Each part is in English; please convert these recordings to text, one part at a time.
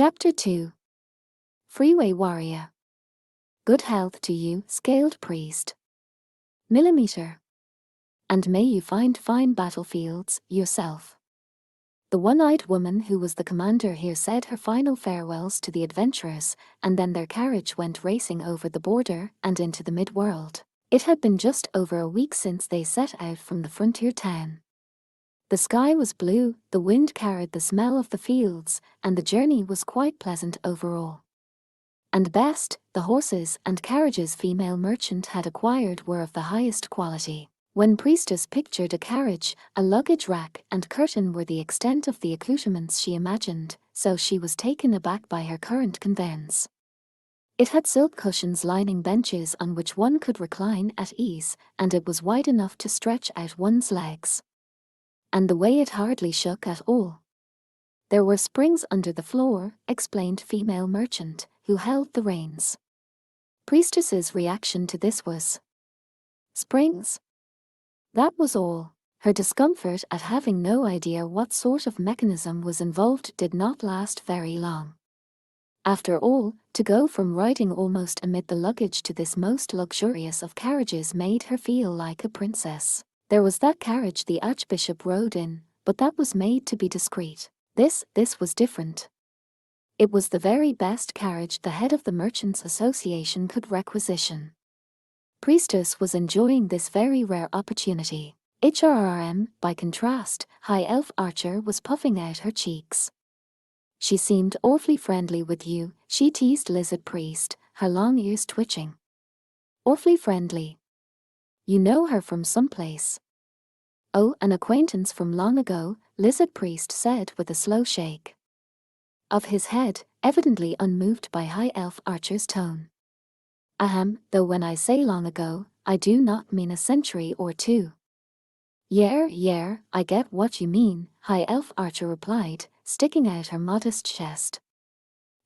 Chapter 2. Freeway Warrior. Good health to you, scaled priest. Millimeter. And may you find fine battlefields, yourself. The one-eyed woman who was the commander here said her final farewells to the adventurers, and then their carriage went racing over the border and into the mid-world. It had been just over a week since they set out from the frontier town. The sky was blue, the wind carried the smell of the fields, and the journey was quite pleasant overall. And best, the horses and carriages female merchant had acquired were of the highest quality. When priestess pictured a carriage, a luggage rack and curtain were the extent of the accoutrements she imagined, so she was taken aback by her current conveyance. It had silk cushions lining benches on which one could recline at ease, and it was wide enough to stretch out one's legs. And the way it hardly shook at all. There were springs under the floor, explained female merchant, who held the reins. Priestess's reaction to this was, springs? That was all. Her discomfort at having no idea what sort of mechanism was involved did not last very long. After all, to go from riding almost amid the luggage to this most luxurious of carriages made her feel like a princess. There was that carriage the archbishop rode in, but that was made to be discreet. This was different. It was the very best carriage the head of the Merchants' Association could requisition. Priestess was enjoying this very rare opportunity. HRRM, by contrast, High Elf Archer was puffing out her cheeks. She seemed awfully friendly with you, she teased Lizard Priest, her long ears twitching. Awfully friendly. You know her from someplace. Oh, an acquaintance from long ago, Lizard Priest said with a slow shake of his head, evidently unmoved by High Elf Archer's tone. Ahem, though when I say long ago, I do not mean a century or two. Yeah, I get what you mean, High Elf Archer replied, sticking out her modest chest.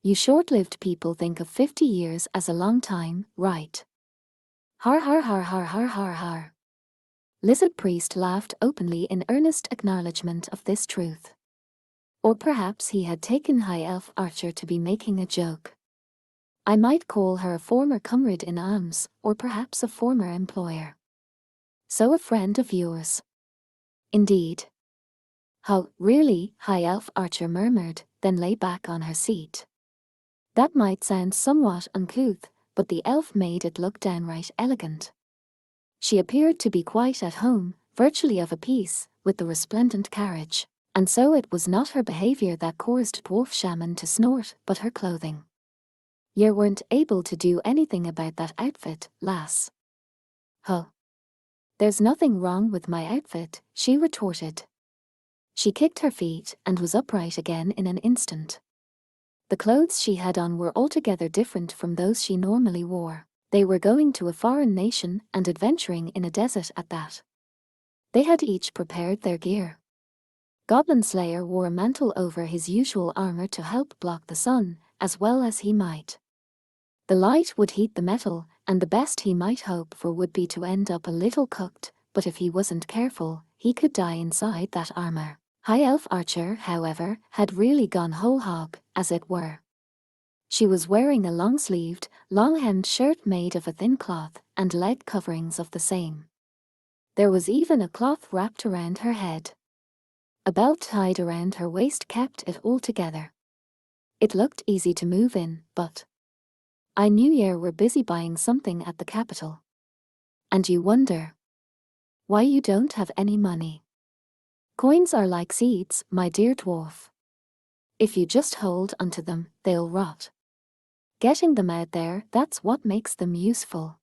You short-lived people think of 50 years as a long time, right? Har har har har har har har. Lizard Priest laughed openly in earnest acknowledgement of this truth. Or perhaps he had taken High Elf Archer to be making a joke. I might call her a former comrade in arms, or perhaps a former employer. So a friend of yours. Indeed. How, really? High Elf Archer murmured, then lay back on her seat. That might sound somewhat uncouth, but the elf made it look downright elegant. She appeared to be quite at home, virtually of a piece, with the resplendent carriage, and so it was not her behavior that caused Dwarf Shaman to snort, but her clothing. You weren't able to do anything about that outfit, lass. Huh. There's nothing wrong with my outfit, she retorted. She kicked her feet and was upright again in an instant. The clothes she had on were altogether different from those she normally wore. They were going to a foreign nation and adventuring in a desert at that. They had each prepared their gear. Goblin Slayer wore a mantle over his usual armor to help block the sun, as well as he might. The light would heat the metal, and the best he might hope for would be to end up a little cooked, but if he wasn't careful, he could die inside that armor. High Elf Archer, however, had really gone whole hog, as it were. She was wearing a long-sleeved, long-hemmed shirt made of a thin cloth, and leg coverings of the same. There was even a cloth wrapped around her head. A belt tied around her waist kept it all together. It looked easy to move in, but I knew you were busy buying something at the capital. And you wonder why you don't have any money. Coins are like seeds, my dear dwarf. If you just hold onto them, they'll rot. Getting them out there, that's what makes them useful.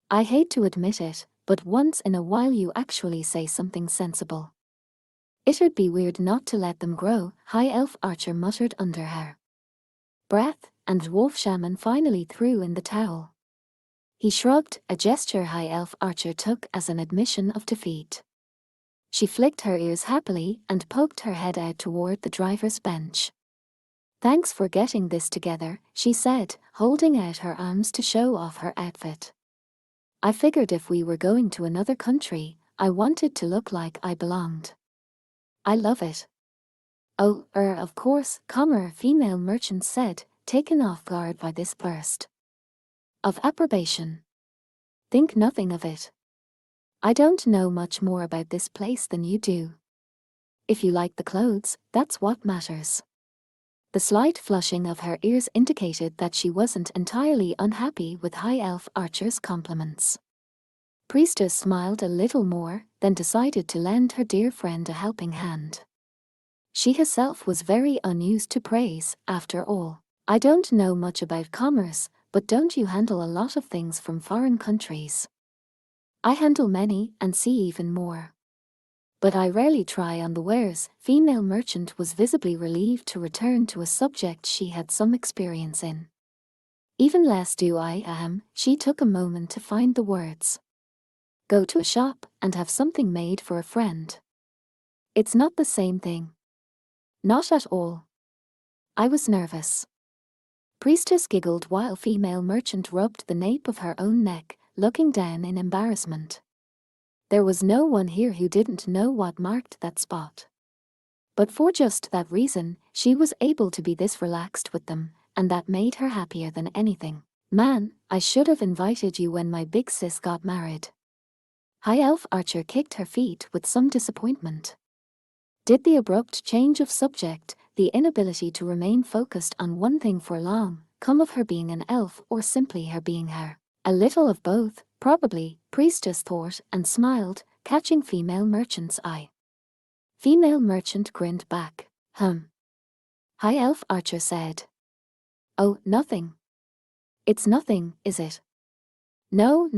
I hate to admit it, but once in a while you actually say something sensible. It'd be weird not to let them grow, High Elf Archer muttered under her breath, and Dwarf Shaman finally threw in the towel. He shrugged, a gesture High Elf Archer took as an admission of defeat. She flicked her ears happily and poked her head out toward the driver's bench. Thanks for getting this together, she said, holding out her arms to show off her outfit. I figured if we were going to another country, I wanted to look like I belonged. I love it. Oh, of course, female merchant said, taken off guard by this burst of approbation. Think nothing of it. I don't know much more about this place than you do. If you like the clothes, that's what matters. The slight flushing of her ears indicated that she wasn't entirely unhappy with High Elf Archer's compliments. Priestess smiled a little more, then decided to lend her dear friend a helping hand. She herself was very unused to praise, after all. I don't know much about commerce, but don't you handle a lot of things from foreign countries? I handle many, and see even more. But I rarely try on the wares. Female merchant was visibly relieved to return to a subject she had some experience in. Even less do I. She took a moment to find the words. Go to a shop and have something made for a friend. It's not the same thing. Not at all. I was nervous. Priestess giggled while female merchant rubbed the nape of her own neck, looking down in embarrassment. There was no one here who didn't know what marked that spot. But for just that reason, she was able to be this relaxed with them, and that made her happier than anything. Man, I should have invited you when my big sis got married. High Elf Archer kicked her feet with some disappointment. Did the abrupt change of subject, the inability to remain focused on one thing for long, come of her being an elf or simply her being her? A little of both, probably, Priestess thought and smiled, catching female merchant's eye. Female merchant grinned back. High Elf Archer said. Oh, nothing. It's nothing, is it? No.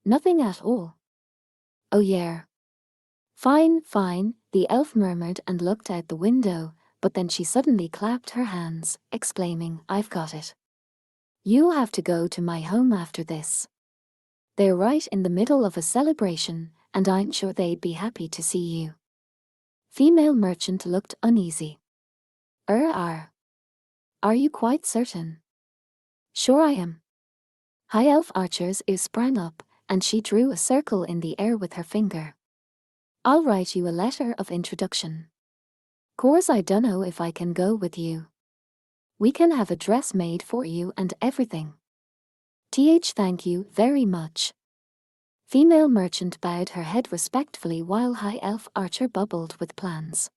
Nothing at all. Oh yeah. Fine, the elf murmured and looked out the window, but then she suddenly clapped her hands, exclaiming, I've got it. You'll have to go to my home after this. They're right in the middle of a celebration, and I'm sure they'd be happy to see you. Female merchant looked uneasy. Are you quite certain? Sure I am. High Elf Archer's ears sprang up, and she drew a circle in the air with her finger. I'll write you a letter of introduction. Course I dunno if I can go with you. We can have a dress made for you and everything. Thank you very much. Female merchant bowed her head respectfully while High Elf Archer bubbled with plans.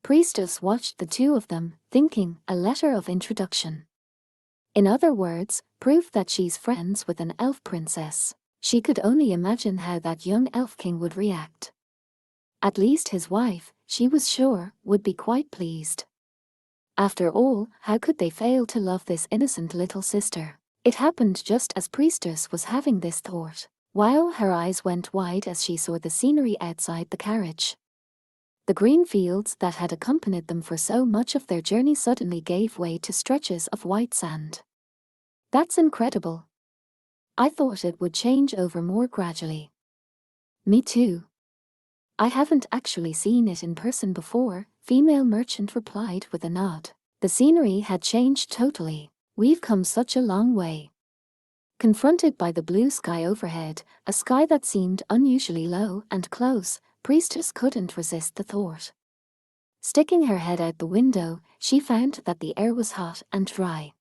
Priestess watched the two of them, thinking, a letter of introduction. In other words, proof that she's friends with an elf princess. She could only imagine how that young elf king would react. At least his wife, she was sure, would be quite pleased. After all, how could they fail to love this innocent little sister? It happened just as Priestess was having this thought, while her eyes went wide as she saw the scenery outside the carriage. The green fields that had accompanied them for so much of their journey suddenly gave way to stretches of white sand. That's incredible. I thought it would change over more gradually. Me too. I haven't actually seen it in person before, female merchant replied with a nod. The scenery had changed totally. We've come such a long way. Confronted by the blue sky overhead, a sky that seemed unusually low and close, Priestess couldn't resist the thought. Sticking her head out the window, she found that the air was hot and dry.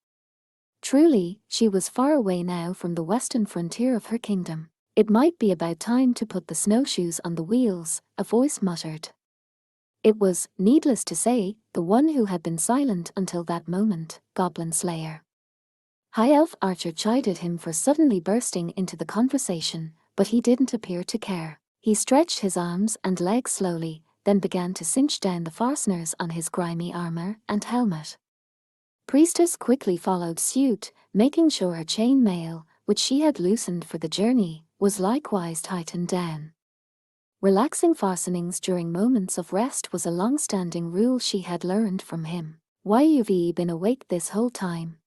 Truly, she was far away now from the western frontier of her kingdom. It might be about time to put the snowshoes on the wheels, a voice muttered. It was, needless to say, the one who had been silent until that moment, Goblin Slayer. High Elf Archer chided him for suddenly bursting into the conversation, but he didn't appear to care. He stretched his arms and legs slowly, then began to cinch down the fasteners on his grimy armor and helmet. Priestess quickly followed suit, making sure her chain mail, which she had loosened for the journey, was likewise tightened down. Relaxing fastenings during moments of rest was a long-standing rule she had learned from him. Why you've been awake this whole time?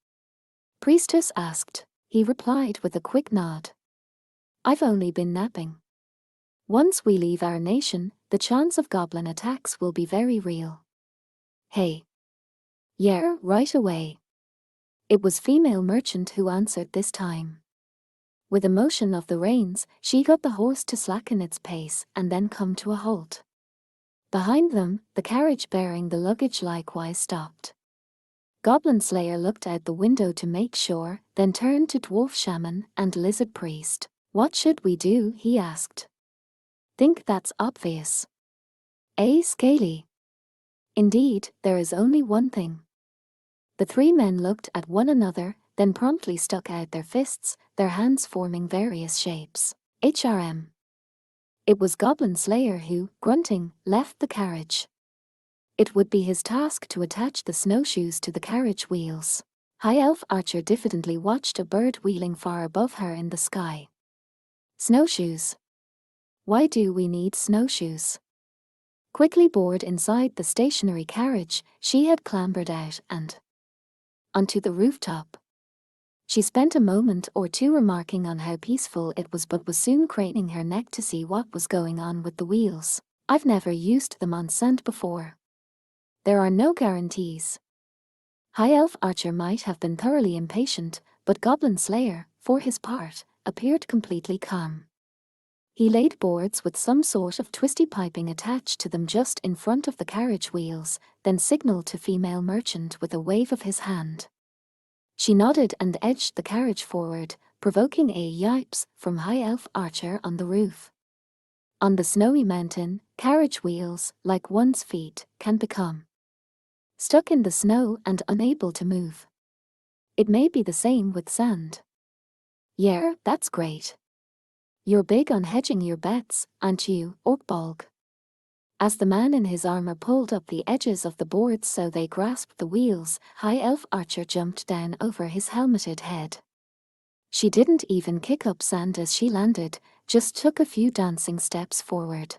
Priestess asked. He replied with a quick nod. I've only been napping. Once we leave our nation, the chance of goblin attacks will be very real. Hey. Yeah, right away. It was female merchant who answered this time. With a motion of the reins, she got the horse to slacken its pace and then come to a halt. Behind them, the carriage bearing the luggage likewise stopped. Goblin Slayer looked out the window to make sure, then turned to Dwarf Shaman and Lizard Priest. "What should we do?" he asked. "Think that's obvious. Scaly?" "Indeed, there is only one thing." The three men looked at one another, then promptly stuck out their fists, their hands forming various shapes. HRM. It was Goblin Slayer who, grunting, left the carriage. It would be his task to attach the snowshoes to the carriage wheels. High Elf Archer diffidently watched a bird wheeling far above her in the sky. Snowshoes. Why do we need snowshoes? Quickly bored inside the stationary carriage, she had clambered out and onto the rooftop. She spent a moment or two remarking on how peaceful it was, but was soon craning her neck to see what was going on with the wheels. "I've never used them on sand before. There are no guarantees." High Elf Archer might have been thoroughly impatient, but Goblin Slayer, for his part, appeared completely calm. He laid boards with some sort of twisty piping attached to them just in front of the carriage wheels, then signaled to female merchant with a wave of his hand. She nodded and edged the carriage forward, provoking a yipes from High Elf Archer on the roof. On the snowy mountain, carriage wheels, like one's feet, can become stuck in the snow and unable to move. It may be the same with sand. "Yeah, that's great. You're big on hedging your bets, aren't you, Orkbolg?" As the man in his armor pulled up the edges of the boards so they grasped the wheels, High Elf Archer jumped down over his helmeted head. She didn't even kick up sand as she landed, just took a few dancing steps forward.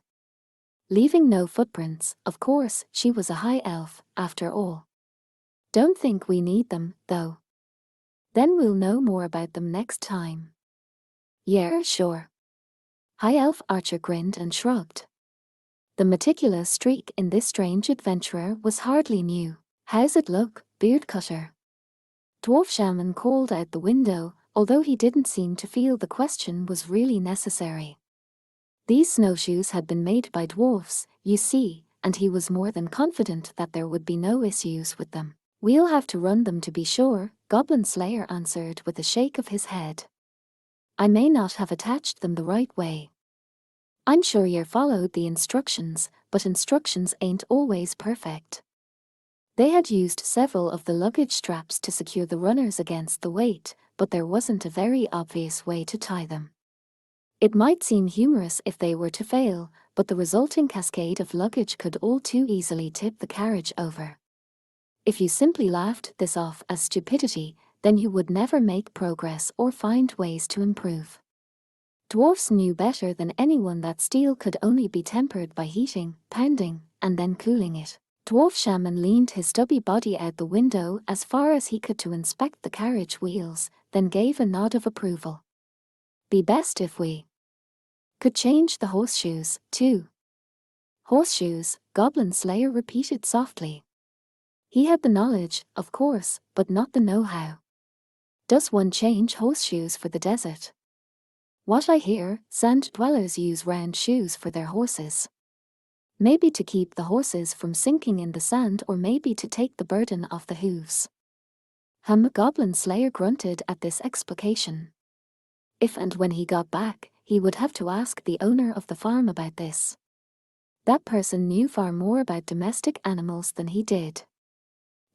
Leaving no footprints, of course, she was a high elf, after all. "Don't think we need them, though. Then we'll know more about them next time." "Yeah, sure." High Elf Archer grinned and shrugged. The meticulous streak in this strange adventurer was hardly new. "How's it look, Beard Cutter?" Dwarf Shaman called out the window, although he didn't seem to feel the question was really necessary. These snowshoes had been made by dwarfs, you see, and he was more than confident that there would be no issues with them. "We'll have to run them to be sure," Goblin Slayer answered with a shake of his head. "I may not have attached them the right way. I'm sure you followed the instructions, but instructions ain't always perfect." They had used several of the luggage straps to secure the runners against the weight, but there wasn't a very obvious way to tie them. It might seem humorous if they were to fail, but the resulting cascade of luggage could all too easily tip the carriage over. If you simply laughed this off as stupidity, then you would never make progress or find ways to improve. Dwarfs knew better than anyone that steel could only be tempered by heating, pounding, and then cooling it. Dwarf Shaman leaned his stubby body out the window as far as he could to inspect the carriage wheels, then gave a nod of approval. "Be best if we could change the horseshoes, too." "Horseshoes," Goblin Slayer repeated softly. He had the knowledge, of course, but not the know-how. Does one change horseshoes for the desert? What I hear, sand dwellers use round shoes for their horses. Maybe to keep the horses from sinking in the sand, or maybe to take the burden off the hooves. Goblin Slayer grunted at this explication. If and when he got back, he would have to ask the owner of the farm about this. That person knew far more about domestic animals than he did.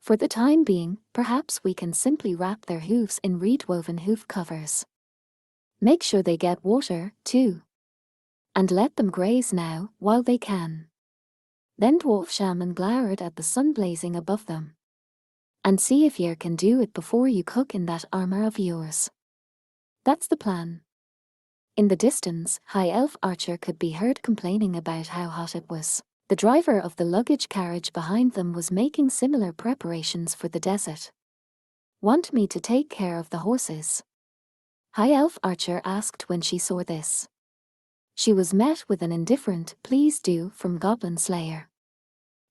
For the time being, perhaps we can simply wrap their hooves in reed-woven hoof covers. Make sure they get water, too. And let them graze now, while they can. Then Dwarf Shaman glowered at the sun blazing above them. "And see if you can do it before you cook in that armor of yours." "That's the plan." In the distance, High Elf Archer could be heard complaining about how hot it was. The driver of the luggage carriage behind them was making similar preparations for the desert. "Want me to take care of the horses?" High Elf Archer asked when she saw this. She was met with an indifferent "please do" from Goblin Slayer.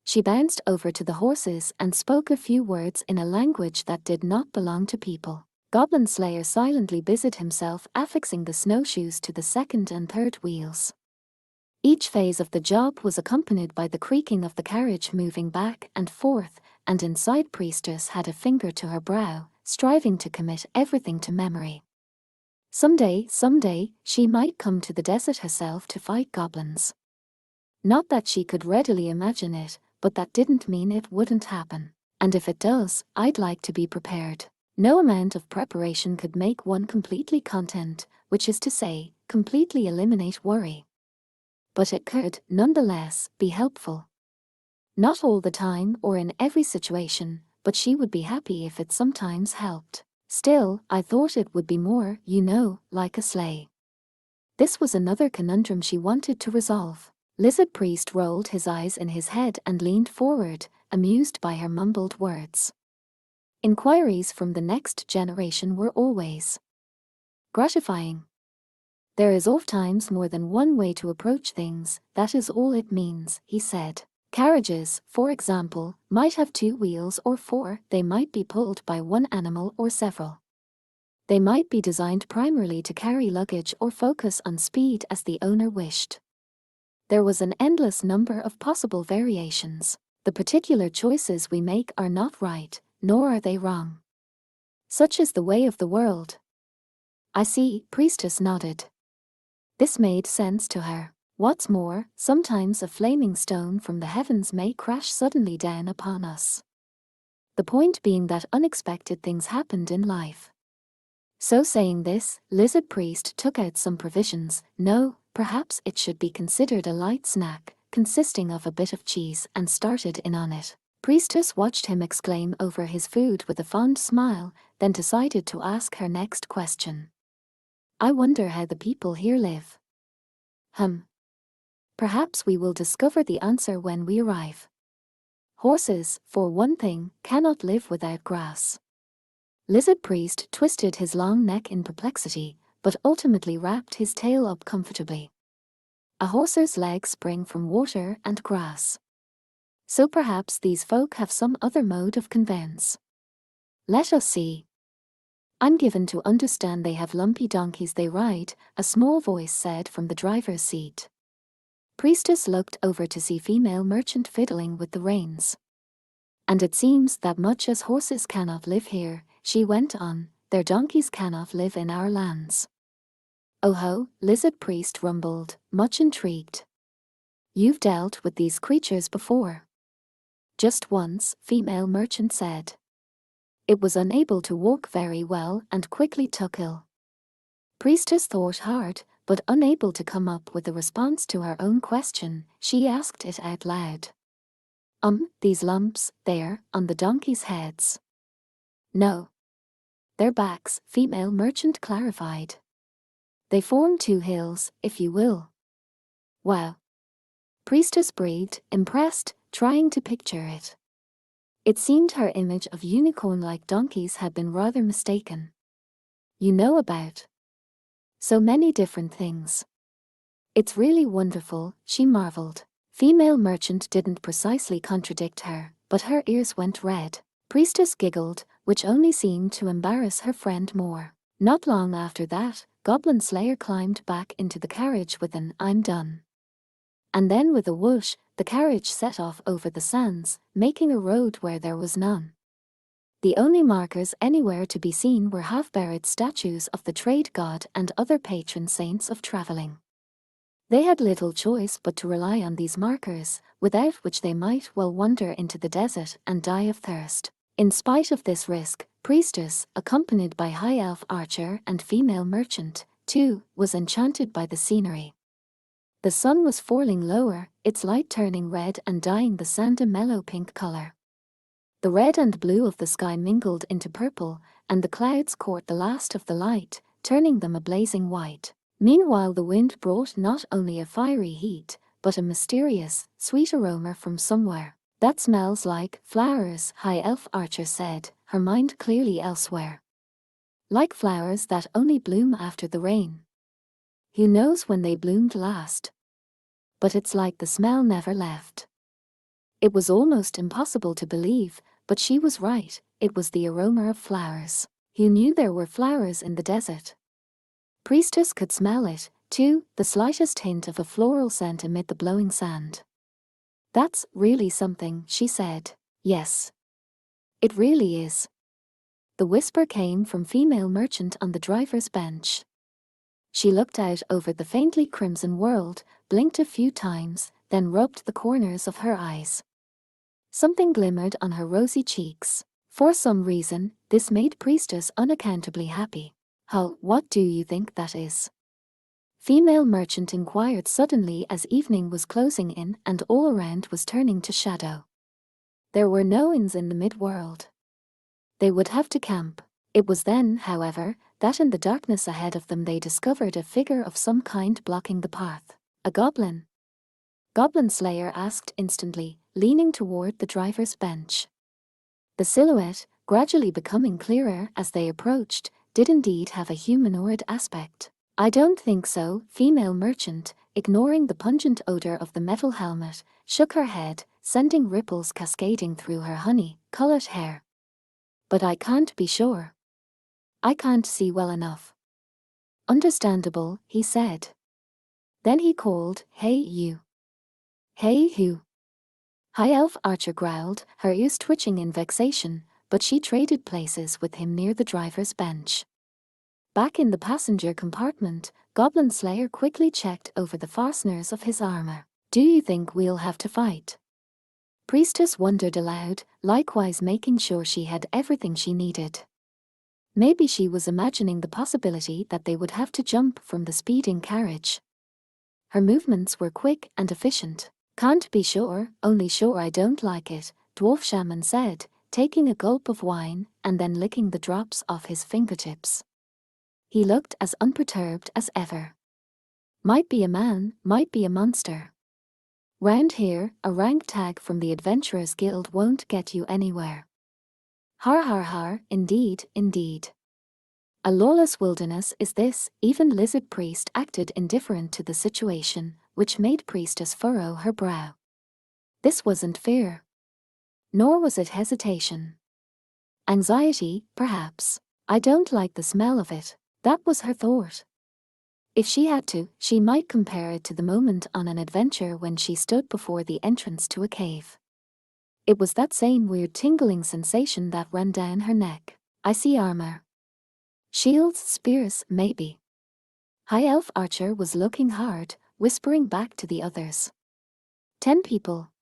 She bounced over to the horses and spoke a few words in a language that did not belong to people. Goblin Slayer silently busied himself affixing the snowshoes to the second and third wheels. Each phase of the job was accompanied by the creaking of the carriage moving back and forth, and inside Priestess had a finger to her brow, striving to commit everything to memory. Someday, she might come to the desert herself to fight goblins. Not that she could readily imagine it, but that didn't mean it wouldn't happen. And if it does, I'd like to be prepared. No amount of preparation could make one completely content, which is to say, completely eliminate worry. But it could, nonetheless, be helpful. Not all the time or in every situation, but she would be happy if it sometimes helped. Still, I thought it would be more, like a sleigh. This was another conundrum she wanted to resolve. Lizard Priest rolled his eyes in his head and leaned forward, amused by her mumbled words. Inquiries from the next generation were always gratifying. There is ofttimes more than one way to approach things, that is all it means, he said. Carriages, for example, might have 2 wheels or 4, they might be pulled by one animal or several. They might be designed primarily to carry luggage or focus on speed as the owner wished. There was an endless number of possible variations. The particular choices we make are not right, nor are they wrong. Such is the way of the world. I see, Priestess nodded. This made sense to her. What's more, sometimes a flaming stone from the heavens may crash suddenly down upon us. The point being that unexpected things happened in life. So saying this, Lizard Priest took out some provisions. No, perhaps it should be considered a light snack, consisting of a bit of cheese, and started in on it. Priestess watched him exclaim over his food with a fond smile, then decided to ask her next question. I wonder how the people here live. Perhaps we will discover the answer when we arrive. Horses, for one thing, cannot live without grass. Lizard Priest twisted his long neck in perplexity, but ultimately wrapped his tail up comfortably. A horse's legs spring from water and grass. So perhaps these folk have some other mode of conveyance. Let us see. I'm given to understand they have lumpy donkeys they ride, a small voice said from the driver's seat. Priestess looked over to see female merchant fiddling with the reins. And it seems that much as horses cannot live here, she went on, their donkeys cannot live in our lands. Oh ho, Lizard Priest rumbled, much intrigued. You've dealt with these creatures before. Just once, female merchant said. It was unable to walk very well and quickly took ill. Priestess thought hard, but unable to come up with a response to her own question, she asked it out loud. These lumps, there, on the donkeys' heads. No. Their backs, female merchant clarified. They form 2 hills, if you will. Wow. Priestess breathed, impressed, trying to picture it. It seemed her image of unicorn-like donkeys had been rather mistaken. You know about so many different things. It's really wonderful, she marveled. Female merchant didn't precisely contradict her, but her ears went red. Priestess giggled, which only seemed to embarrass her friend more. Not long after that, Goblin Slayer climbed back into the carriage with an "I'm done." And then with a whoosh, the carriage set off over the sands, making a road where there was none. The only markers anywhere to be seen were half-buried statues of the trade god and other patron saints of travelling. They had little choice but to rely on these markers, without which they might well wander into the desert and die of thirst. In spite of this risk, Priestess, accompanied by High Elf Archer and female merchant, too, was enchanted by the scenery. The sun was falling lower, its light turning red and dyeing the sand a mellow pink color. The red and blue of the sky mingled into purple, and the clouds caught the last of the light, turning them a blazing white. Meanwhile the wind brought not only a fiery heat, but a mysterious, sweet aroma from somewhere. That smells like flowers, High Elf Archer said, her mind clearly elsewhere. Like flowers that only bloom after the rain. Who knows when they bloomed last? But it's like the smell never left. It was almost impossible to believe, but she was right, it was the aroma of flowers. Who knew there were flowers in the desert? Priestess could smell it, 2. The slightest hint of a floral scent amid the blowing sand. That's really something, she said. Yes. It really is. The whisper came from female merchant on the driver's bench. She looked out over the faintly crimson world, blinked a few times, then rubbed the corners of her eyes. Something glimmered on her rosy cheeks. For some reason, this made Priestess unaccountably happy. How, what do you think that is? Female merchant inquired suddenly as evening was closing in and all around was turning to shadow. There were no inns in the mid-world. They would have to camp. It was then, however, that in the darkness ahead of them they discovered a figure of some kind blocking the path. A goblin. Goblin Slayer asked instantly, leaning toward the driver's bench. The silhouette, gradually becoming clearer as they approached, did indeed have a humanoid aspect. I don't think so, female merchant, ignoring the pungent odor of the metal helmet, shook her head, sending ripples cascading through her honey-colored hair. But I can't be sure. I can't see well enough. Understandable, he said. Then he called, "Hey you." "Hey who?" High Elf Archer growled, her ears twitching in vexation, but she traded places with him near the driver's bench. Back in the passenger compartment, Goblin Slayer quickly checked over the fasteners of his armor. "Do you think we'll have to fight?" Priestess wondered aloud, likewise making sure she had everything she needed. Maybe she was imagining the possibility that they would have to jump from the speeding carriage. Her movements were quick and efficient. "Can't be sure, only sure I don't like it," Dwarf Shaman said, taking a gulp of wine and then licking the drops off his fingertips. He looked as unperturbed as ever. "Might be a man, might be a monster. Round here, a rank tag from the Adventurers Guild won't get you anywhere." Har har har, indeed, indeed. A lawless wilderness is this. Even Lizard Priest acted indifferent to the situation, which made Priestess furrow her brow. This wasn't fear. Nor was it hesitation. Anxiety, perhaps. "I don't like the smell of it." That was her thought. If she had to, she might compare it to the moment on an adventure when she stood before the entrance to a cave. It was that same weird tingling sensation that ran down her neck. "I see armor. Shields, spears, maybe." High Elf Archer was looking hard, whispering back to the others. 10 people.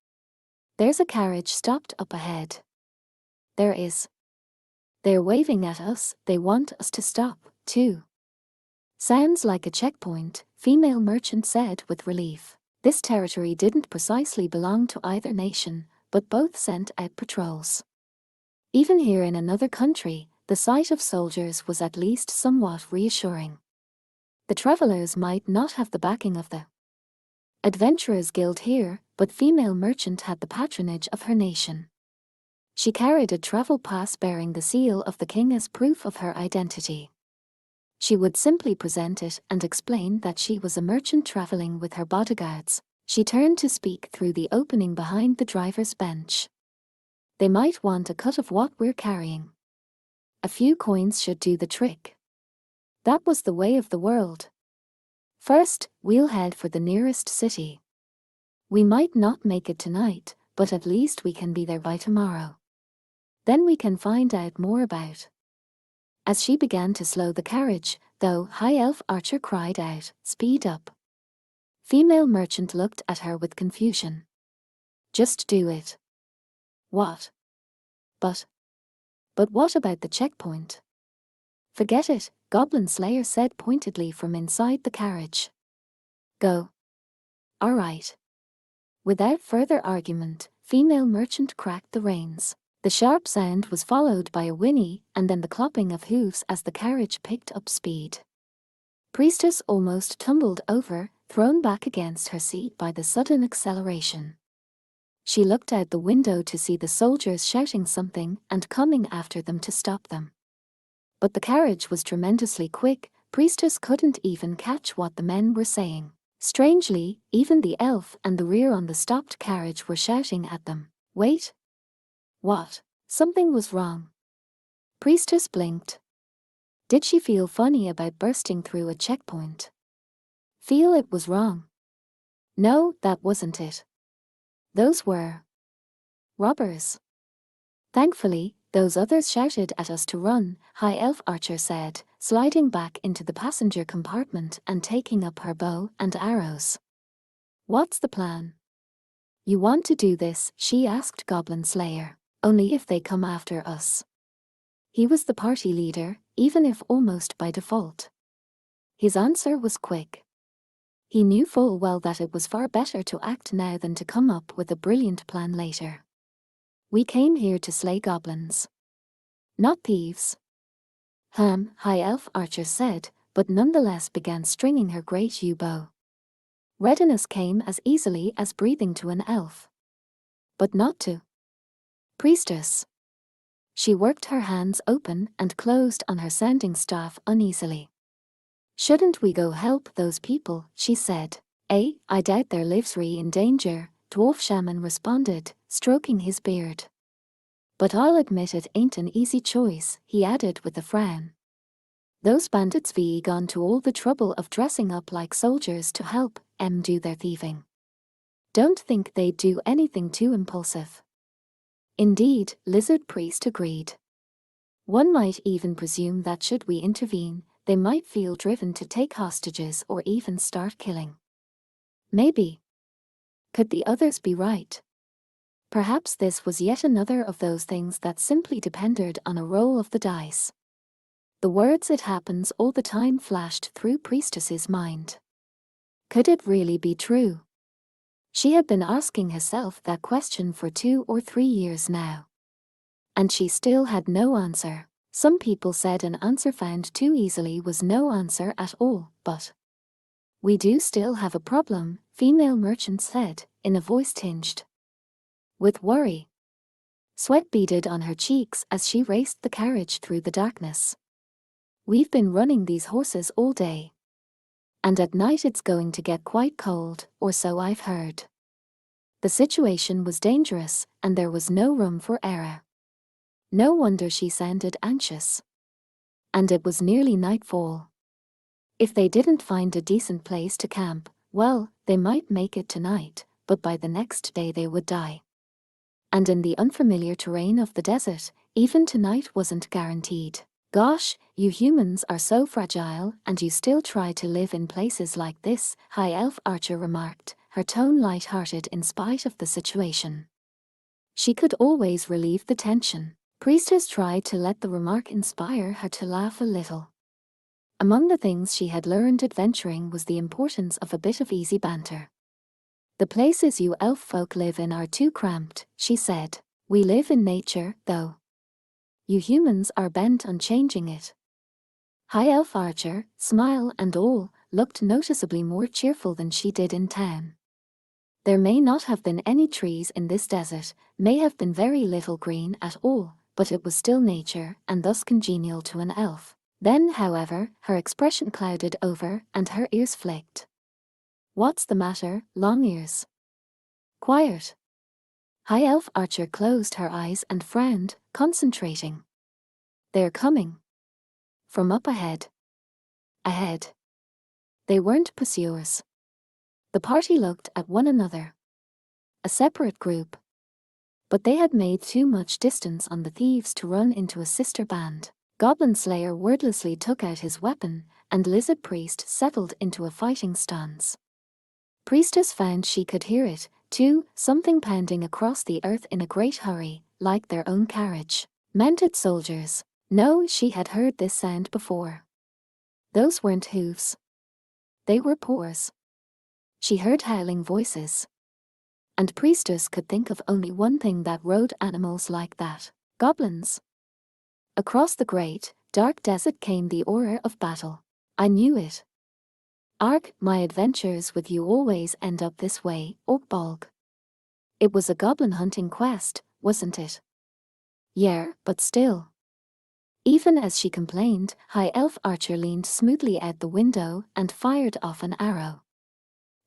There's a carriage stopped up ahead. There is. They're waving at us, they want us to stop, too. Sounds like a checkpoint, female merchant said with relief. This territory didn't precisely belong to either nation, but both sent out patrols. Even here in another country, the sight of soldiers was at least somewhat reassuring. The travelers might not have the backing of the Adventurers Guild here, but female merchant had the patronage of her nation. She carried a travel pass bearing the seal of the king as proof of her identity. She would simply present it and explain that she was a merchant traveling with her bodyguards. She turned to speak through the opening behind the driver's bench. "They might want a cut of what we're carrying. A few coins should do the trick." That was the way of the world. "First, we'll head for the nearest city. We might not make it tonight, but at least we can be there by tomorrow. Then we can find out more about." As she began to slow the carriage, though, High Elf Archer cried out, "Speed up." Female merchant looked at her with confusion. "Just do it." "What?" But what about the checkpoint?" "Forget it," Goblin Slayer said pointedly from inside the carriage. "Go." "All right." Without further argument, female merchant cracked the reins. The sharp sound was followed by a whinny and then the clopping of hooves as the carriage picked up speed. Priestess almost tumbled over, thrown back against her seat by the sudden acceleration. She looked out the window to see the soldiers shouting something and coming after them to stop them. But the carriage was tremendously quick, Priestess couldn't even catch what the men were saying. Strangely, even the elf and the rear on the stopped carriage were shouting at them. "Wait." What? Something was wrong. Priestess blinked. Did she feel funny about bursting through a checkpoint? Feel it was wrong. No, that wasn't it. Those were robbers. Thankfully, those others shouted at us to run, High Elf Archer said, sliding back into the passenger compartment and taking up her bow and arrows. What's the plan? You want to do this, she asked Goblin Slayer, only if they come after us. He was the party leader, even if almost by default. His answer was quick. He knew full well that it was far better to act now than to come up with a brilliant plan later. We came here to slay goblins. Not thieves. High Elf Archer said, but nonetheless began stringing her great yew bow. Readiness came as easily as breathing to an elf. But not to priestess. She worked her hands open and closed on her sounding staff uneasily. Shouldn't we go help those people, she said. I doubt their lives re in danger, Dwarf Shaman responded, stroking his beard. But I'll admit it ain't an easy choice, he added with a frown. Those bandits gone to all the trouble of dressing up like soldiers to help do their thieving. Don't think they'd do anything too impulsive. Indeed, Lizard Priest agreed. One might even presume that should we intervene, they might feel driven to take hostages or even start killing. Maybe. Could the others be right? Perhaps this was yet another of those things that simply depended on a roll of the dice. The words "it happens all the time" flashed through Priestess's mind. Could it really be true? She had been asking herself that question for 2 or 3 years now. And she still had no answer. Some people said an answer found too easily was no answer at all, but we do still have a problem, female merchant said, in a voice tinged with worry. Sweat beaded on her cheeks as she raced the carriage through the darkness. We've been running these horses all day. And at night it's going to get quite cold, or so I've heard. The situation was dangerous, and there was no room for error. No wonder she sounded anxious. And it was nearly nightfall. If they didn't find a decent place to camp, well, they might make it tonight, but by the next day they would die. And in the unfamiliar terrain of the desert, even tonight wasn't guaranteed. Gosh, you humans are so fragile, and you still try to live in places like this, High Elf Archer remarked, her tone light-hearted in spite of the situation. She could always relieve the tension. Priestess tried to let the remark inspire her to laugh a little. Among the things she had learned adventuring was the importance of a bit of easy banter. The places you elf folk live in are too cramped, she said. We live in nature, though. You humans are bent on changing it. High Elf Archer, smile and all, looked noticeably more cheerful than she did in town. There may not have been any trees in this desert, may have been very little green at all, but it was still nature and thus congenial to an elf. Then, however, her expression clouded over and her ears flicked. What's the matter, Long Ears? Quiet. High Elf Archer closed her eyes and frowned, concentrating. They're coming. From up ahead. Ahead. They weren't pursuers. The party looked at one another. A separate group. But they had made too much distance on the thieves to run into a sister band. Goblin Slayer wordlessly took out his weapon, and Lizard Priest settled into a fighting stance. Priestess found she could hear it, too, something pounding across the earth in a great hurry, like their own carriage. Mounted soldiers. No, she had heard this sound before. Those weren't hooves. They were paws. She heard howling voices. And Priestess could think of only one thing that rode animals like that: goblins. Across the great, dark desert came the aura of battle. I knew it. Arg, my adventures with you always end up this way, Orkbolg. It was a goblin hunting quest, wasn't it? Yeah, but still. Even as she complained, High Elf Archer leaned smoothly out the window and fired off an arrow.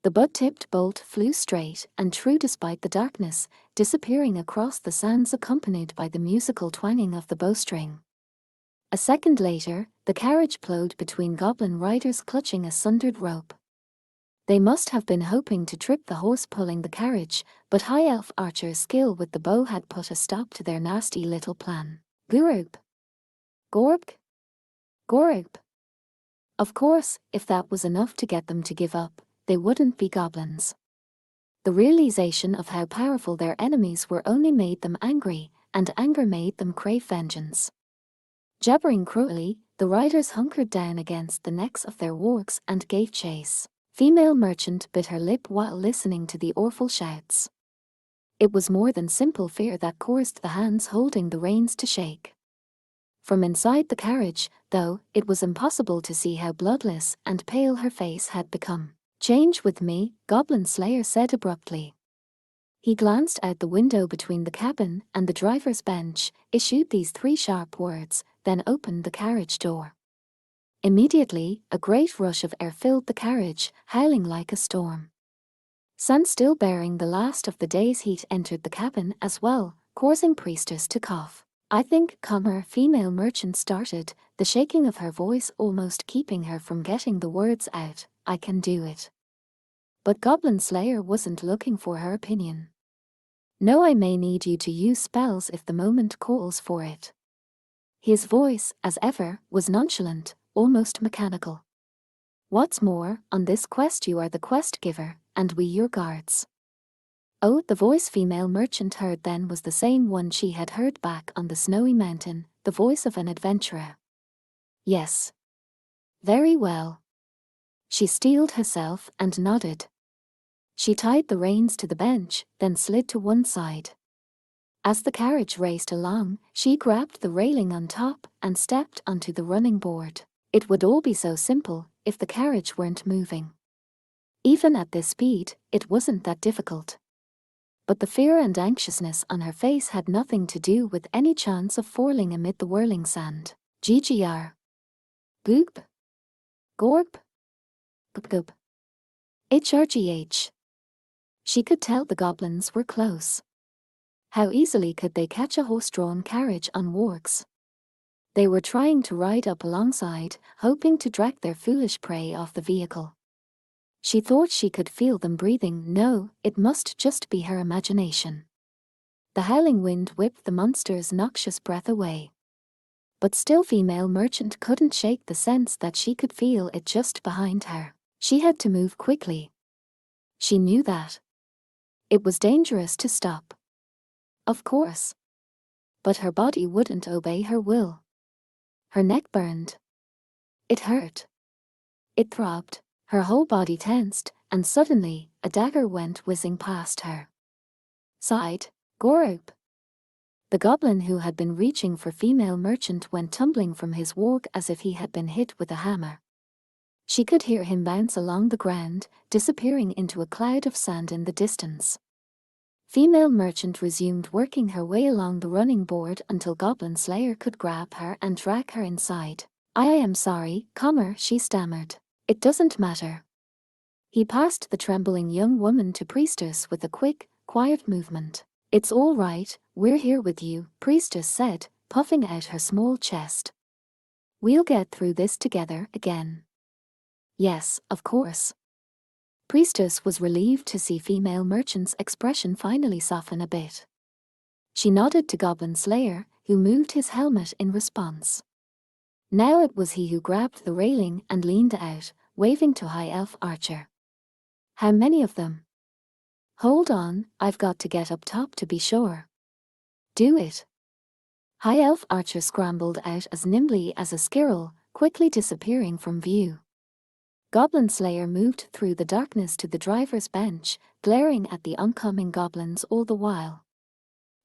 The butt-tipped bolt flew straight and true despite the darkness, disappearing across the sands accompanied by the musical twanging of the bowstring. A second later, the carriage plowed between goblin riders clutching a sundered rope. They must have been hoping to trip the horse pulling the carriage, but High Elf Archer's skill with the bow had put a stop to their nasty little plan. Gurub. Gorb. Gorub. Of course, if that was enough to get them to give up, they wouldn't be goblins. The realization of how powerful their enemies were only made them angry, and anger made them crave vengeance. Jabbering cruelly, the riders hunkered down against the necks of their wargs and gave chase. Female merchant bit her lip while listening to the awful shouts. It was more than simple fear that caused the hands holding the reins to shake. From inside the carriage, though, it was impossible to see how bloodless and pale her face had become. "Change with me," Goblin Slayer said abruptly. He glanced out the window between the cabin and the driver's bench, issued these 3 sharp words, then opened the carriage door. Immediately, a great rush of air filled the carriage, howling like a storm. Sun, still bearing the last of the day's heat, entered the cabin as well, causing Priestess to cough. "I think," female merchant started, the shaking of her voice almost keeping her from getting the words out, "I can do it." But Goblin Slayer wasn't looking for her opinion. "No, I may need you to use spells if the moment calls for it." His voice, as ever, was nonchalant, almost mechanical. "What's more, on this quest you are the quest giver, and we your guards." Oh, the voice female merchant heard then was the same one she had heard back on the snowy mountain, the voice of an adventurer. "Yes. Very well." She steeled herself and nodded. She tied the reins to the bench, then slid to one side. As the carriage raced along, she grabbed the railing on top and stepped onto the running board. It would all be so simple if the carriage weren't moving. Even at this speed, it wasn't that difficult. But the fear and anxiousness on her face had nothing to do with any chance of falling amid the whirling sand. GGR. Goop. Gorb. Goop. HRGH. She could tell the goblins were close. How easily could they catch a horse-drawn carriage on wargs? They were trying to ride up alongside, hoping to drag their foolish prey off the vehicle. She thought she could feel them breathing. No, it must just be her imagination. The howling wind whipped the monster's noxious breath away. But still female merchant couldn't shake the sense that she could feel it just behind her. She had to move quickly. She knew that. It was dangerous to stop. Of course. But her body wouldn't obey her will. Her neck burned. It hurt. It throbbed. Her whole body tensed, and suddenly, a dagger went whizzing past her. Side. Gorup. The goblin who had been reaching for female merchant went tumbling from his walk as if he had been hit with a hammer. She could hear him bounce along the ground, disappearing into a cloud of sand in the distance. Female merchant resumed working her way along the running board until Goblin Slayer could grab her and drag her inside. I am sorry, she stammered. "It doesn't matter." He passed the trembling young woman to Priestess with a quick, quiet movement. "It's all right, we're here with you," Priestess said, puffing out her small chest. "We'll get through this together again." "Yes, of course." Priestess was relieved to see female merchant's expression finally soften a bit. She nodded to Goblin Slayer, who moved his helmet in response. Now it was he who grabbed the railing and leaned out, waving to High Elf Archer. "How many of them?" "Hold on, I've got to get up top to be sure." "Do it." High Elf Archer scrambled out as nimbly as a squirrel, quickly disappearing from view. Goblin Slayer moved through the darkness to the driver's bench, glaring at the oncoming goblins all the while.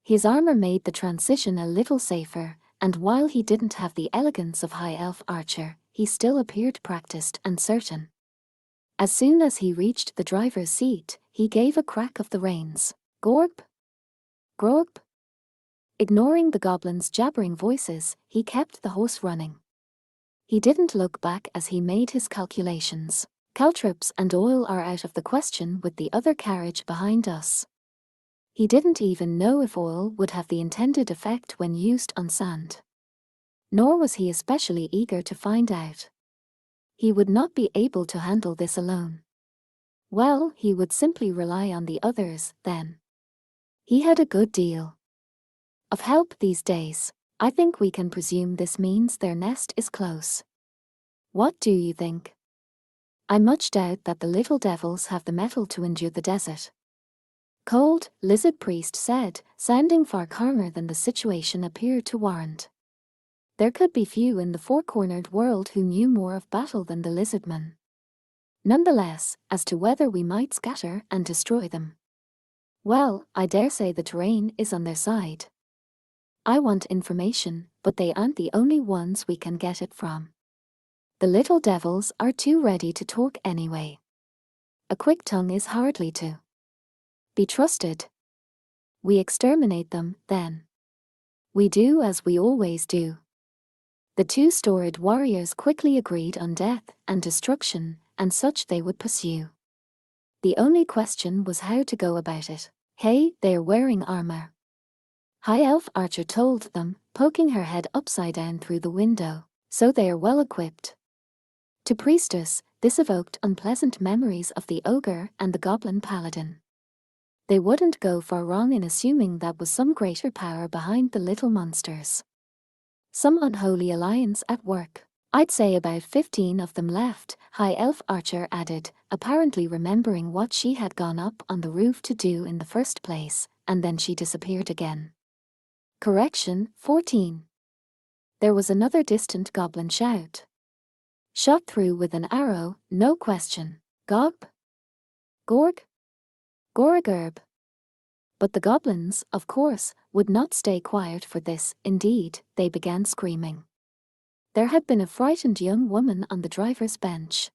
His armor made the transition a little safer, and while he didn't have the elegance of High Elf Archer, he still appeared practiced and certain. As soon as he reached the driver's seat, he gave a crack of the reins. "Gorp! Grog!" Ignoring the goblins' jabbering voices, he kept the horse running. He didn't look back as he made his calculations. "Caltrops and oil are out of the question with the other carriage behind us." He didn't even know if oil would have the intended effect when used on sand. Nor was he especially eager to find out. He would not be able to handle this alone. Well, he would simply rely on the others, then. He had a good deal of help these days. I think we can presume this means their nest is close. What do you think? I much doubt that the little devils have the mettle to endure the desert. Cold, lizard priest said, sounding far calmer than the situation appeared to warrant. There could be few in the four-cornered world who knew more of battle than the lizardmen. Nonetheless, as to whether we might scatter and destroy them. Well, I dare say the terrain is on their side. I want information, but they aren't the only ones we can get it from. The little devils are too ready to talk anyway. A quick tongue is hardly to be trusted. We exterminate them, then. We do as we always do. The two storied warriors quickly agreed on death and destruction, and such they would pursue. The only question was how to go about it. Hey, they're wearing armor. High Elf Archer told them, poking her head upside down through the window. So they are well equipped. To Priestess, this evoked unpleasant memories of the ogre and the goblin paladin. They wouldn't go far wrong in assuming that was some greater power behind the little monsters. Some unholy alliance at work. I'd say about 15 of them left, High Elf Archer added, apparently remembering what she had gone up on the roof to do in the first place, and then she disappeared again. Correction, 14. There was another distant goblin shout. Shot through with an arrow, no question. Gob? Gorg? Goragurb. But the goblins, of course, would not stay quiet for this. Indeed, they began screaming. There had been a frightened young woman on the driver's bench.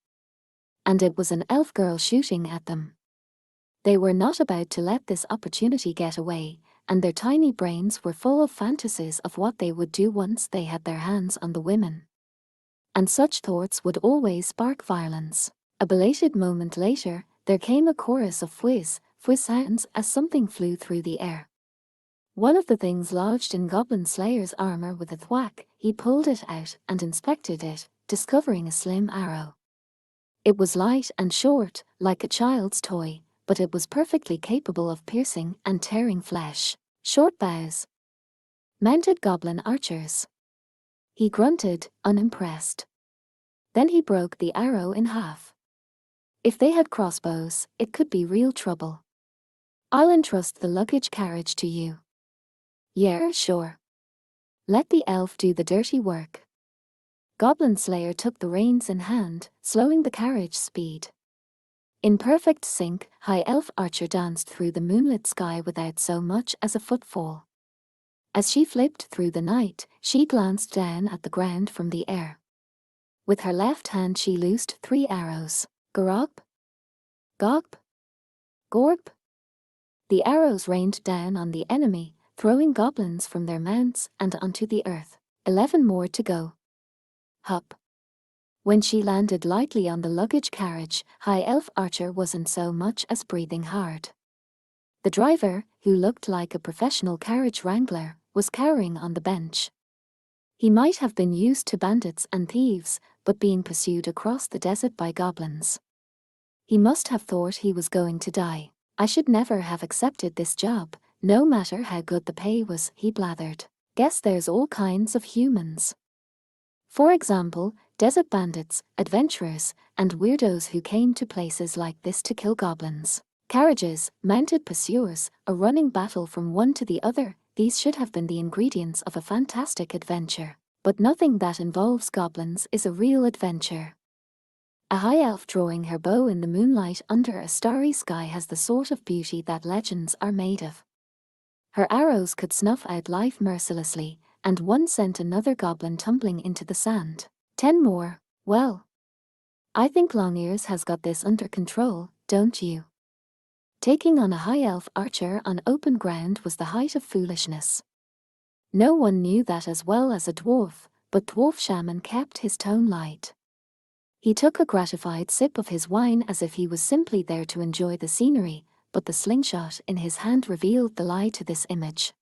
And it was an elf girl shooting at them. They were not about to let this opportunity get away, and their tiny brains were full of fantasies of what they would do once they had their hands on the women. And such thoughts would always spark violence. A belated moment later, there came a chorus of fizz sounds as something flew through the air. One of the things lodged in Goblin Slayer's armor with a thwack. He pulled it out and inspected it, discovering a slim arrow. It was light and short, like a child's toy, but it was perfectly capable of piercing and tearing flesh. Short bows. Mounted goblin archers. He grunted, unimpressed. Then he broke the arrow in half. If they had crossbows, it could be real trouble. I'll entrust the luggage carriage to you. Yeah, sure. Let the elf do the dirty work. Goblin Slayer took the reins in hand, slowing the carriage speed. In perfect sync, High Elf Archer danced through the moonlit sky without so much as a footfall. As she flipped through the night, she glanced down at the ground from the air. With her left hand she loosed 3 arrows. Gorop? Gop? Gorp? The arrows rained down on the enemy, throwing goblins from their mounts and onto the earth. 11 more to go. Hup. When she landed lightly on the luggage carriage, High Elf Archer wasn't so much as breathing hard. The driver, who looked like a professional carriage wrangler, was cowering on the bench. He might have been used to bandits and thieves, but being pursued across the desert by goblins. He must have thought he was going to die. I should never have accepted this job, no matter how good the pay was, he blathered. Guess there's all kinds of humans. For example, desert bandits, adventurers, and weirdos who came to places like this to kill goblins. Carriages, mounted pursuers, a running battle from one to the other, these should have been the ingredients of a fantastic adventure. But nothing that involves goblins is a real adventure. A high elf drawing her bow in the moonlight under a starry sky has the sort of beauty that legends are made of. Her arrows could snuff out life mercilessly, and one sent another goblin tumbling into the sand. 10 more. Well, I think Longears has got this under control, don't you? Taking on a high elf archer on open ground was the height of foolishness. No one knew that as well as a dwarf, but Dwarf Shaman kept his tone light. He took a gratified sip of his wine as if he was simply there to enjoy the scenery, but the slingshot in his hand revealed the lie to this image.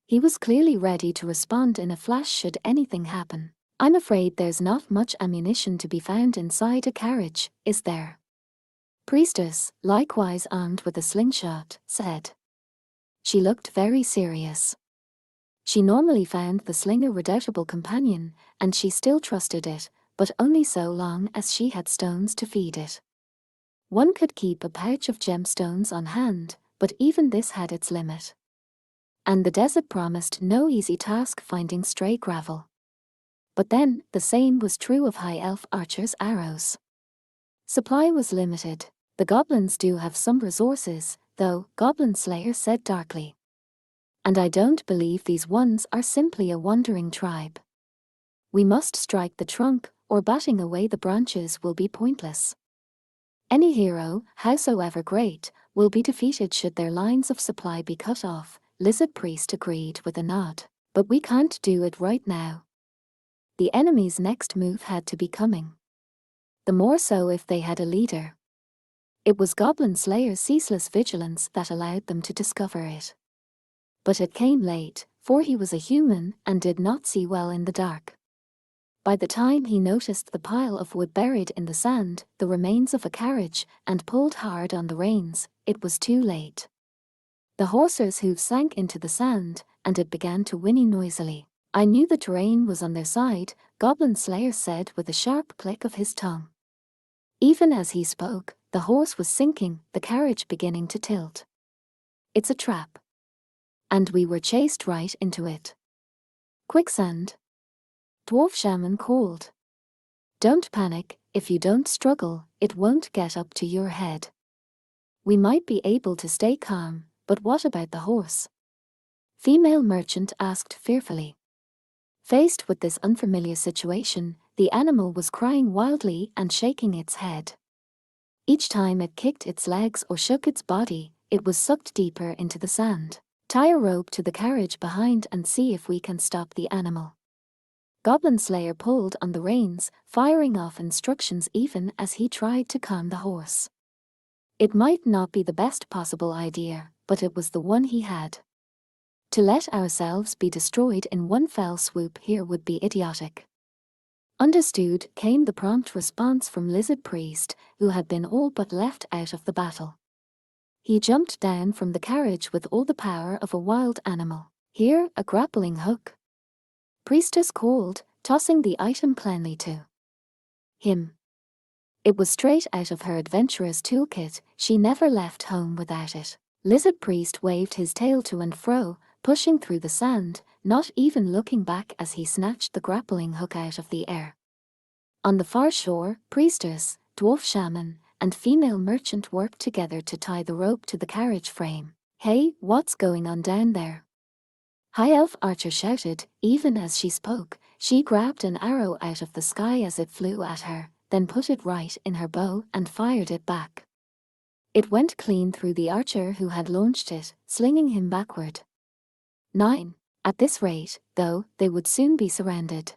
He was clearly ready to respond in a flash should anything happen. I'm afraid there's not much ammunition to be found inside a carriage, is there? Priestess, likewise armed with a slingshot, said. She looked very serious. She normally found the sling a redoubtable companion, and she still trusted it, but only so long as she had stones to feed it. One could keep a pouch of gemstones on hand, but even this had its limit. And the desert promised no easy task finding stray gravel. But then, the same was true of high elf archers' arrows. Supply was limited. The goblins do have some resources, though, Goblin Slayer said darkly. And I don't believe these ones are simply a wandering tribe. We must strike the trunk, or batting away the branches will be pointless. Any hero, howsoever great, will be defeated should their lines of supply be cut off, Lizard Priest agreed with a nod. But we can't do it right now. The enemy's next move had to be coming. The more so if they had a leader. It was Goblin Slayer's ceaseless vigilance that allowed them to discover it. But it came late, for he was a human and did not see well in the dark. By the time he noticed the pile of wood buried in the sand, the remains of a carriage, and pulled hard on the reins, it was too late. The horse's hooves sank into the sand, and it began to whinny noisily. I knew the terrain was on their side, Goblin Slayer said with a sharp click of his tongue. Even as he spoke, the horse was sinking, the carriage beginning to tilt. It's a trap. And we were chased right into it. Quicksand. Dwarf Shaman called. Don't panic, if you don't struggle, it won't get up to your head. We might be able to stay calm, but what about the horse? Female merchant asked fearfully. Faced with this unfamiliar situation, the animal was crying wildly and shaking its head. Each time it kicked its legs or shook its body, it was sucked deeper into the sand. Tie a rope to the carriage behind and see if we can stop the animal. Goblin Slayer pulled on the reins, firing off instructions even as he tried to calm the horse. It might not be the best possible idea, but it was the one he had. To let ourselves be destroyed in one fell swoop here would be idiotic. Understood, came the prompt response from Lizard Priest, who had been all but left out of the battle. He jumped down from the carriage with all the power of a wild animal. Here, a grappling hook. Priestess called, tossing the item plainly to him. It was straight out of her adventurer's toolkit, she never left home without it. Lizard Priest waved his tail to and fro, pushing through the sand, not even looking back as he snatched the grappling hook out of the air. On the far shore, Priestess, Dwarf Shaman, and female merchant worked together to tie the rope to the carriage frame. Hey, what's going on down there? High Elf Archer shouted, even as she spoke. She grabbed an arrow out of the sky as it flew at her, then put it right in her bow and fired it back. It went clean through the archer who had launched it, slinging him backward. 9. At this rate, though, they would soon be surrounded.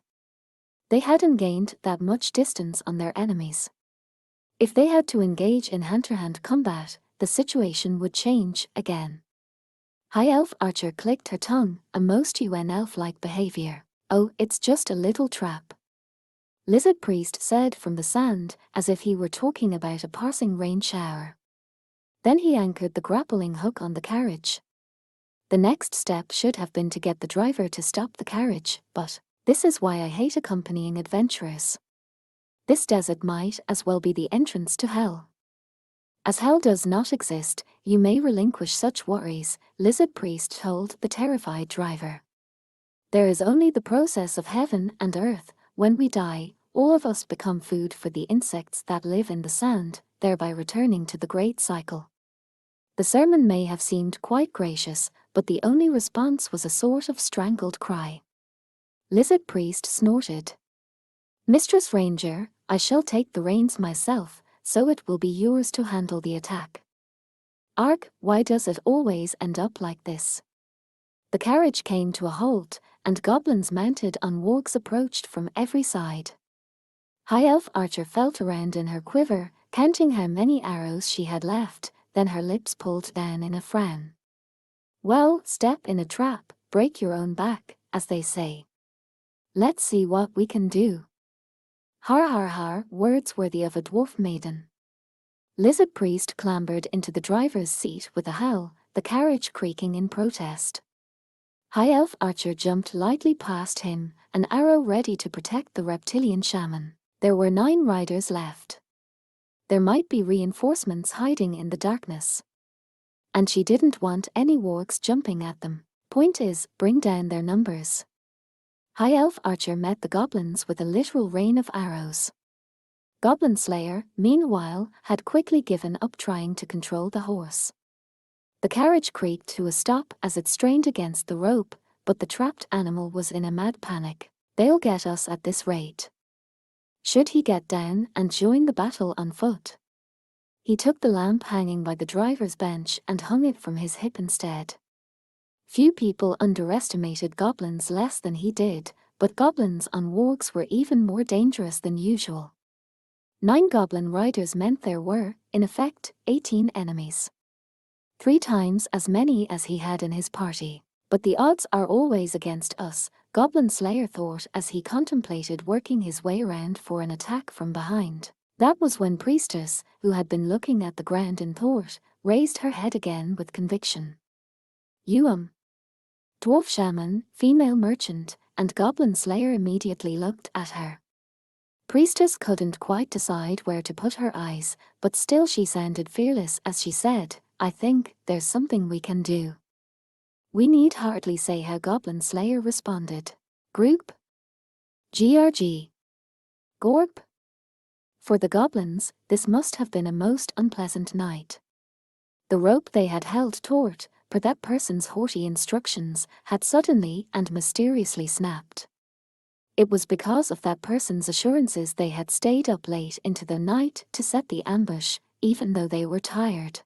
They hadn't gained that much distance on their enemies. If they had to engage in hand-to-hand combat, the situation would change again. High Elf Archer clicked her tongue, a most elf-like behavior. Oh, it's just a little trap. Lizard Priest said from the sand, as if he were talking about a passing rain shower. Then he anchored the grappling hook on the carriage. The next step should have been to get the driver to stop the carriage, but this is why I hate accompanying adventurers. This desert might as well be the entrance to hell. As hell does not exist, you may relinquish such worries, Lizard Priest told the terrified driver. There is only the process of heaven and earth. When we die, all of us become food for the insects that live in the sand, thereby returning to the great cycle. The sermon may have seemed quite gracious, but the only response was a sort of strangled cry. Lizard Priest snorted. Mistress Ranger, I shall take the reins myself, so it will be yours to handle the attack. Arg, why does it always end up like this? The carriage came to a halt, and goblins mounted on wargs approached from every side. High Elf Archer felt around in her quiver, counting how many arrows she had left, then her lips pulled down in a frown. Well, step in a trap, break your own back, as they say. Let's see what we can do. Har har har, words worthy of a dwarf maiden. Lizard Priest clambered into the driver's seat with a howl, the carriage creaking in protest. High Elf Archer jumped lightly past him, an arrow ready to protect the reptilian shaman. There were 9 riders left. There might be reinforcements hiding in the darkness. And she didn't want any wargs jumping at them. Point is, bring down their numbers. High Elf Archer met the goblins with a literal rain of arrows. Goblin Slayer, meanwhile, had quickly given up trying to control the horse. The carriage creaked to a stop as it strained against the rope, but the trapped animal was in a mad panic. They'll get us at this rate. Should he get down and join the battle on foot? He took the lamp hanging by the driver's bench and hung it from his hip instead. Few people underestimated goblins less than he did, but goblins on wargs were even more dangerous than usual. 9 goblin riders meant there were, in effect, 18 enemies. 3 times as many as he had in his party. But the odds are always against us, Goblin Slayer thought as he contemplated working his way around for an attack from behind. That was when Priestess, who had been looking at the ground in thought, raised her head again with conviction. Dwarf Shaman, Female Merchant, and Goblin Slayer immediately looked at her. Priestess couldn't quite decide where to put her eyes, but still she sounded fearless as she said, I think there's something we can do. We need hardly say how Goblin Slayer responded. Group? GRG. Gorp? For the goblins, this must have been a most unpleasant night. The rope they had held taut, per that person's haughty instructions, had suddenly and mysteriously snapped. It was because of that person's assurances they had stayed up late into the night to set the ambush, even though they were tired.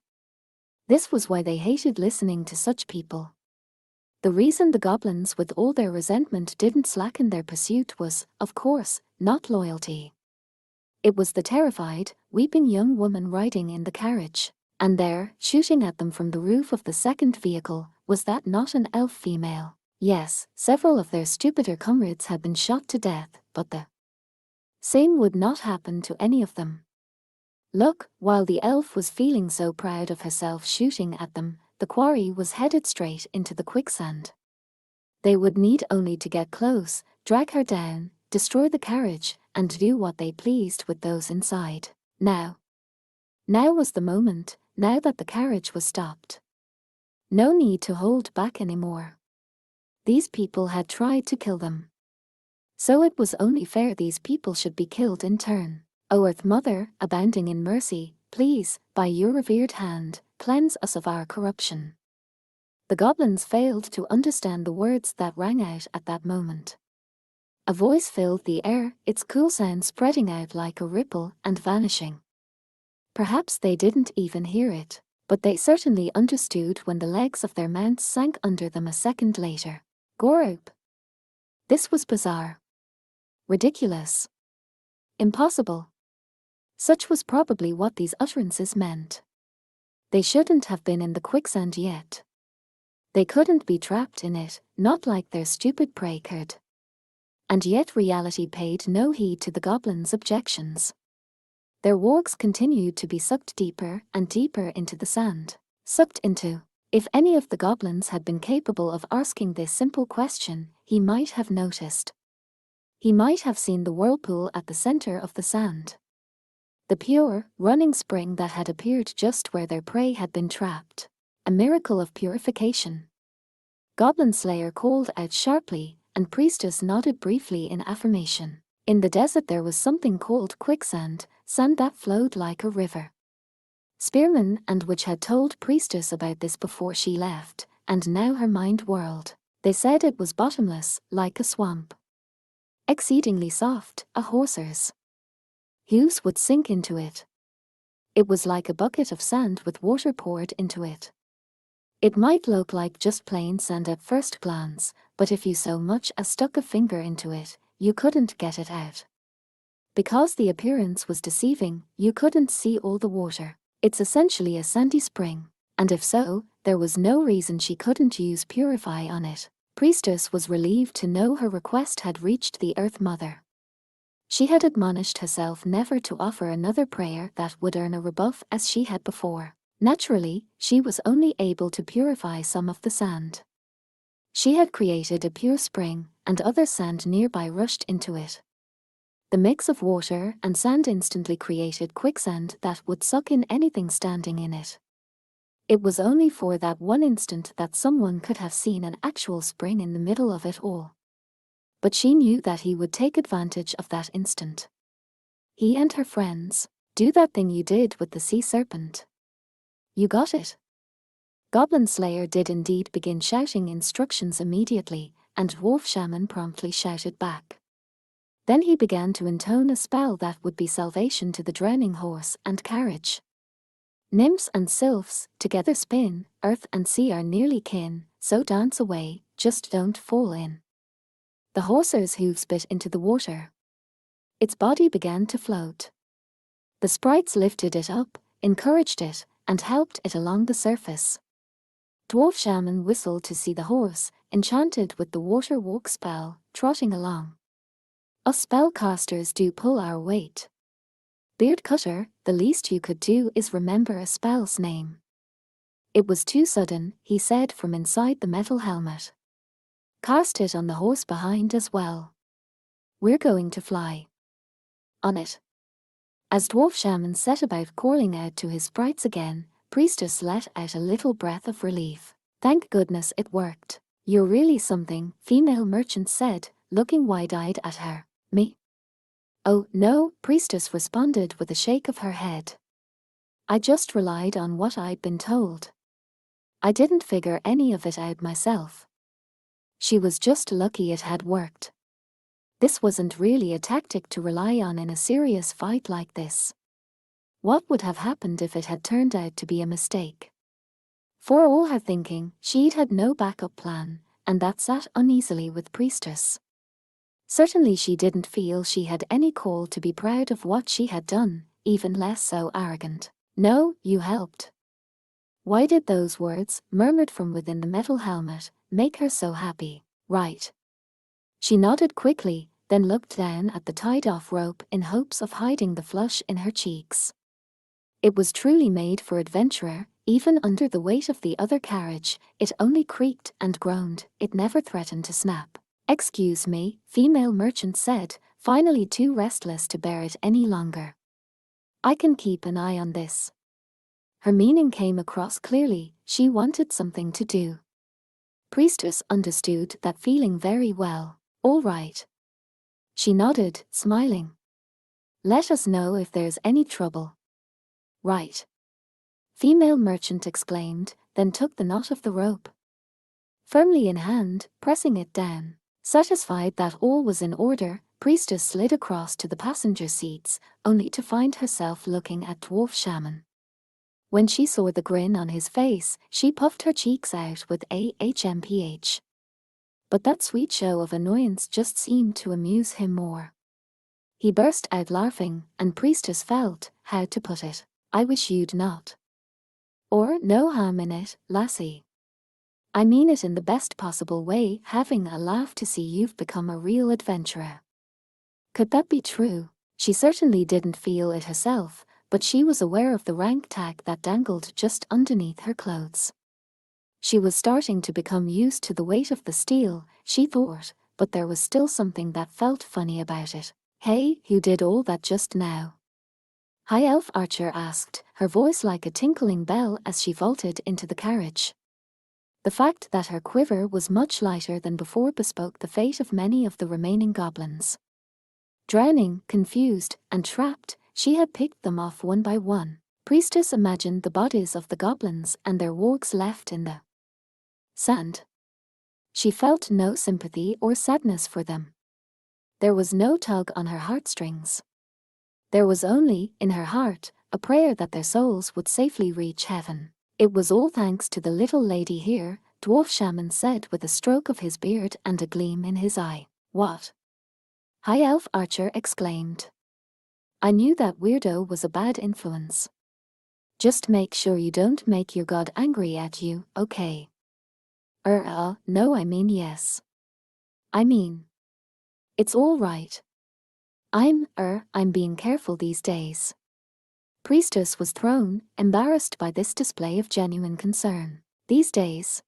This was why they hated listening to such people. The reason the goblins with all their resentment didn't slacken their pursuit was, of course, not loyalty. It was the terrified, weeping young woman riding in the carriage, and there, shooting at them from the roof of the second vehicle, was that not an elf female? Yes, several of their stupider comrades had been shot to death, but the same would not happen to any of them. Look, while the elf was feeling so proud of herself shooting at them, the quarry was headed straight into the quicksand. They would need only to get close, drag her down, destroy the carriage, and do what they pleased with those inside. Now was the moment, now that the carriage was stopped. No need to hold back anymore. These people had tried to kill them. So it was only fair these people should be killed in turn. O Earth Mother, abounding in mercy, please, by your revered hand, cleanse us of our corruption. The goblins failed to understand the words that rang out at that moment. A voice filled the air, its cool sound spreading out like a ripple and vanishing. Perhaps they didn't even hear it, but they certainly understood when the legs of their mounts sank under them a second later. Gorup. This was bizarre. Ridiculous. Impossible. Such was probably what these utterances meant. They shouldn't have been in the quicksand yet. They couldn't be trapped in it, not like their stupid prey could. And yet reality paid no heed to the goblins' objections. Their wargs continued to be sucked deeper and deeper into the sand. Sucked into. If any of the goblins had been capable of asking this simple question, he might have noticed. He might have seen the whirlpool at the center of the sand. The pure, running spring that had appeared just where their prey had been trapped. A miracle of purification. Goblin Slayer called out sharply, and Priestess nodded briefly in affirmation. In the desert there was something called quicksand, sand that flowed like a river. Spearman and Witch had told Priestess about this before she left, and now her mind whirled. They said it was bottomless, like a swamp. Exceedingly soft, a horser's hooves would sink into it. It was like a bucket of sand with water poured into it. It might look like just plain sand at first glance, but if you so much as stuck a finger into it, you couldn't get it out. Because the appearance was deceiving, you couldn't see all the water. It's essentially a sandy spring, and if so, there was no reason she couldn't use Purify on it. Priestess was relieved to know her request had reached the Earth Mother. She had admonished herself never to offer another prayer that would earn a rebuff as she had before. Naturally, she was only able to purify some of the sand. She had created a pure spring, and other sand nearby rushed into it. The mix of water and sand instantly created quicksand that would suck in anything standing in it. It was only for that one instant that someone could have seen an actual spring in the middle of it all. But she knew that he would take advantage of that instant. He and her friends. Do that thing you did with the sea serpent. You got it. Goblin Slayer did indeed begin shouting instructions immediately, and Dwarf Shaman promptly shouted back. Then he began to intone a spell that would be salvation to the drowning horse and carriage. Nymphs and sylphs, together spin, earth and sea are nearly kin, so dance away, just don't fall in. The horse's hooves bit into the water. Its body began to float. The sprites lifted it up, encouraged it, and helped it along the surface. Dwarf Shaman whistled to see the horse, enchanted with the water walk spell, trotting along. Us spellcasters do pull our weight. Beard Cutter, the least you could do is remember a spell's name. It was too sudden, he said from inside the metal helmet. Cast it on the horse behind as well. We're going to fly. On it. As Dwarf Shaman set about calling out to his sprites again, Priestess let out a little breath of relief. Thank goodness it worked. You're really something, female merchant said, looking wide-eyed at her. Me? Oh, no, Priestess responded with a shake of her head. I just relied on what I'd been told. I didn't figure any of it out myself. She was just lucky it had worked. This wasn't really a tactic to rely on in a serious fight like this. What would have happened if it had turned out to be a mistake? For all her thinking, she'd had no backup plan, and that sat uneasily with Priestess. Certainly she didn't feel she had any call to be proud of what she had done, even less so arrogant. No, you helped. Why did those words, murmured from within the metal helmet, make her so happy? Right. She nodded quickly, then looked down at the tied-off rope in hopes of hiding the flush in her cheeks. It was truly made for adventurer. Even under the weight of the other carriage, it only creaked and groaned, it never threatened to snap. Excuse me, female merchant said, finally too restless to bear it any longer. I can keep an eye on this. Her meaning came across clearly, she wanted something to do. Priestess understood that feeling very well. All right. She nodded, smiling. Let us know if there's any trouble. Right. Female merchant exclaimed, then took the knot of the rope. Firmly in hand, pressing it down. Satisfied that all was in order, Priestess slid across to the passenger seats, only to find herself looking at Dwarf Shaman. When she saw the grin on his face, she puffed her cheeks out with a hmph. But that sweet show of annoyance just seemed to amuse him more. He burst out laughing, and Priestess felt, how to put it, I wish you'd not. Or, no harm in it, lassie. I mean it in the best possible way, having a laugh to see you've become a real adventurer. Could that be true? She certainly didn't feel it herself, but she was aware of the rank tag that dangled just underneath her clothes. She was starting to become used to the weight of the steel, she thought, but there was still something that felt funny about it. Hey, who did all that just now? High Elf Archer asked, her voice like a tinkling bell as she vaulted into the carriage. The fact that her quiver was much lighter than before bespoke the fate of many of the remaining goblins. Drowning, confused, and trapped, she had picked them off one by one. Priestess imagined the bodies of the goblins and their wargs left in the sand. She felt no sympathy or sadness for them. There was no tug on her heartstrings. There was only, in her heart, a prayer that their souls would safely reach heaven. It was all thanks to the little lady here, Dwarf Shaman said with a stroke of his beard and a gleam in his eye. What? High Elf Archer exclaimed. I knew that weirdo was a bad influence. Just make sure you don't make your god angry at you, okay? No, I mean yes. I mean. It's all right. I'm being careful these days. Priestess was thrown, embarrassed by this display of genuine concern. These days?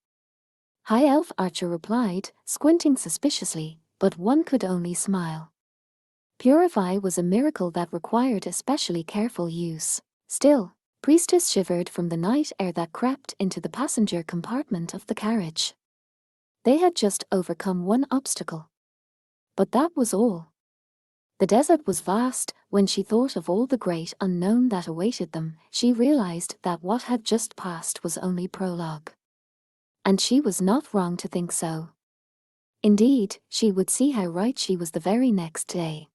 High Elf Archer replied, squinting suspiciously, but one could only smile. Purify was a miracle that required especially careful use. Still, Priestess shivered from the night air that crept into the passenger compartment of the carriage. They had just overcome one obstacle. But that was all. The desert was vast. When she thought of all the great unknown that awaited them, she realized that what had just passed was only prologue. And she was not wrong to think so. Indeed, she would see how right she was the very next day.